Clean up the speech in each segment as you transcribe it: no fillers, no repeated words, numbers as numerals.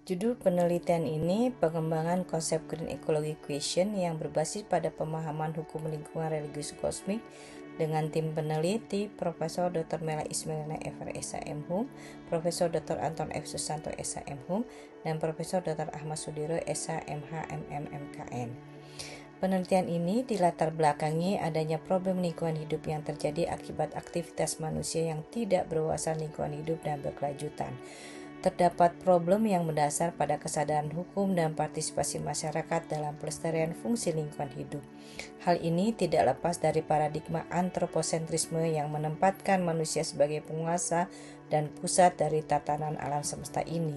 Judul penelitian ini pengembangan konsep Green Ecology Question yang berbasis pada pemahaman hukum lingkungan religius kosmik dengan tim peneliti Profesor Dr. Mela Ismailina FR SHM Profesor Dr. Anton F. Susanto SHM dan Profesor Dr. Ahmad Sudiro SHMH MMMKN. Penelitian ini dilatar belakangi adanya problem lingkungan hidup yang terjadi akibat aktivitas manusia yang tidak berwawasan lingkungan hidup dan berkelanjutan. Terdapat problem yang mendasar pada kesadaran hukum dan partisipasi masyarakat dalam pelestarian fungsi lingkungan hidup. Hal ini tidak lepas dari paradigma antroposentrisme yang menempatkan manusia sebagai penguasa dan pusat dari tatanan alam semesta ini.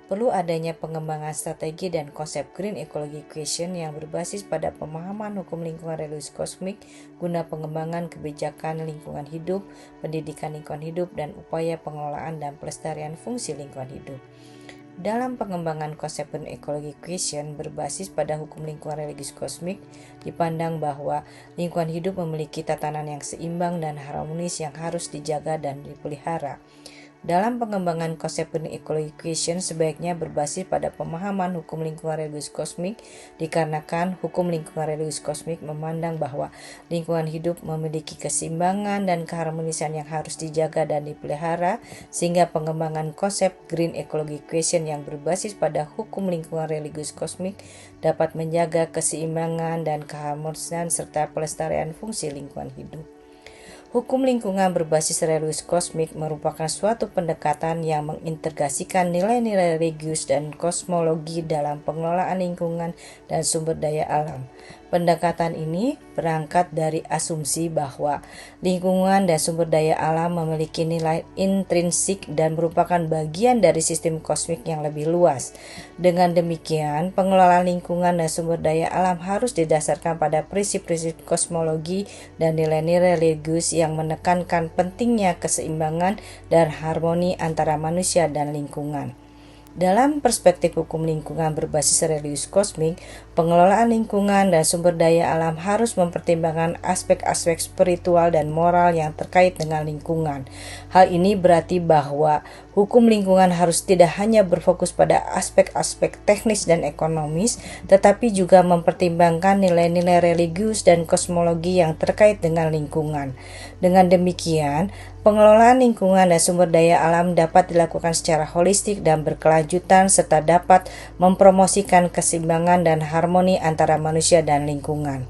Perlu adanya pengembangan strategi dan konsep Green Ecology Question yang berbasis pada pemahaman hukum lingkungan religius kosmik guna pengembangan kebijakan lingkungan hidup, pendidikan lingkungan hidup, dan upaya pengelolaan dan pelestarian fungsi lingkungan hidup. Dalam pengembangan konsep Green Ecology Question berbasis pada hukum lingkungan religius kosmik, dipandang bahwa lingkungan hidup memiliki tatanan yang seimbang dan harmonis yang harus dijaga dan dipelihara. Dalam pengembangan konsep Green Ecology Question sebaiknya berbasis pada pemahaman hukum lingkungan religius kosmik dikarenakan hukum lingkungan religius kosmik memandang bahwa lingkungan hidup memiliki keseimbangan dan keharmonisan yang harus dijaga dan dipelihara, sehingga pengembangan konsep Green Ecology Question yang berbasis pada hukum lingkungan religius kosmik dapat menjaga keseimbangan dan keharmonisan serta pelestarian fungsi lingkungan hidup. Hukum lingkungan berbasis religius kosmik merupakan suatu pendekatan yang mengintegrasikan nilai-nilai religius dan kosmologi dalam pengelolaan lingkungan dan sumber daya alam. Pendekatan ini berangkat dari asumsi bahwa lingkungan dan sumber daya alam memiliki nilai intrinsik dan merupakan bagian dari sistem kosmik yang lebih luas. Dengan demikian, pengelolaan lingkungan dan sumber daya alam harus didasarkan pada prinsip-prinsip kosmologi dan nilai-nilai religius yang menekankan pentingnya keseimbangan dan harmoni antara manusia dan lingkungan. Dalam perspektif hukum lingkungan berbasis religius kosmik, pengelolaan lingkungan dan sumber daya alam harus mempertimbangkan aspek-aspek spiritual dan moral yang terkait dengan lingkungan. Hal ini berarti bahwa hukum lingkungan harus tidak hanya berfokus pada aspek-aspek teknis dan ekonomis, tetapi juga mempertimbangkan nilai-nilai religius dan kosmologi yang terkait dengan lingkungan. Dengan demikian, pengelolaan lingkungan dan sumber daya alam dapat dilakukan secara holistik dan berkelanjutan serta dapat mempromosikan keseimbangan dan harmoni antara manusia dan lingkungan.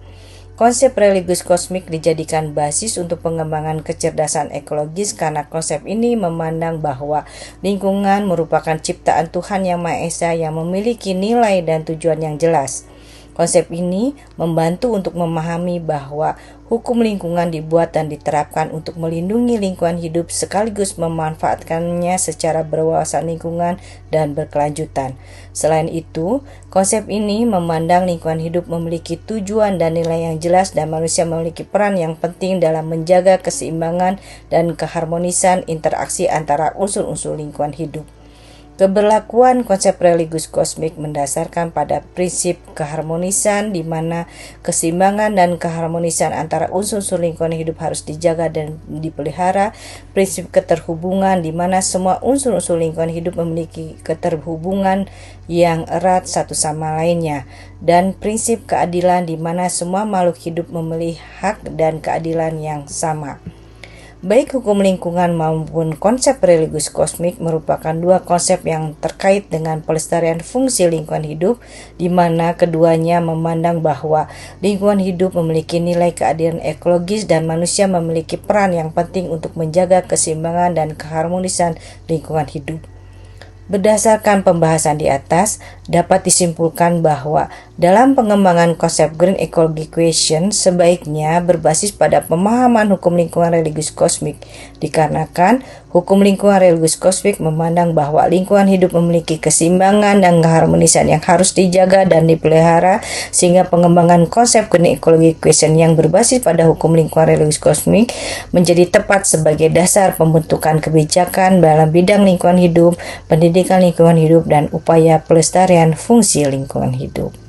Konsep religius kosmik dijadikan basis untuk pengembangan kecerdasan ekologis karena konsep ini memandang bahwa lingkungan merupakan ciptaan Tuhan Yang Maha Esa yang memiliki nilai dan tujuan yang jelas. Konsep ini membantu untuk memahami bahwa hukum lingkungan dibuat dan diterapkan untuk melindungi lingkungan hidup sekaligus memanfaatkannya secara berwawasan lingkungan dan berkelanjutan. Selain itu, konsep ini memandang lingkungan hidup memiliki tujuan dan nilai yang jelas dan manusia memiliki peran yang penting dalam menjaga keseimbangan dan keharmonisan interaksi antara unsur-unsur lingkungan hidup. Keberlakuan konsep religius kosmik mendasarkan pada prinsip keharmonisan di mana keseimbangan dan keharmonisan antara unsur-unsur lingkungan hidup harus dijaga dan dipelihara, prinsip keterhubungan di mana semua unsur-unsur lingkungan hidup memiliki keterhubungan yang erat satu sama lainnya, dan prinsip keadilan di mana semua makhluk hidup memiliki hak dan keadilan yang sama. Baik hukum lingkungan maupun konsep religius kosmik merupakan dua konsep yang terkait dengan pelestarian fungsi lingkungan hidup, di mana keduanya memandang bahwa lingkungan hidup memiliki nilai keadilan ekologis dan manusia memiliki peran yang penting untuk menjaga keseimbangan dan keharmonisan lingkungan hidup. Berdasarkan pembahasan di atas, dapat disimpulkan bahwa dalam pengembangan konsep Green Ecology Question sebaiknya berbasis pada pemahaman hukum lingkungan religius kosmik, dikarenakan hukum lingkungan religius kosmik memandang bahwa lingkungan hidup memiliki keseimbangan dan keharmonisan yang harus dijaga dan dipelihara, sehingga pengembangan konsep Green Ecology Question yang berbasis pada hukum lingkungan religius kosmik menjadi tepat sebagai dasar pembentukan kebijakan dalam bidang lingkungan hidup, pendidikan lingkungan hidup, dan upaya pelestarian fungsi lingkungan hidup.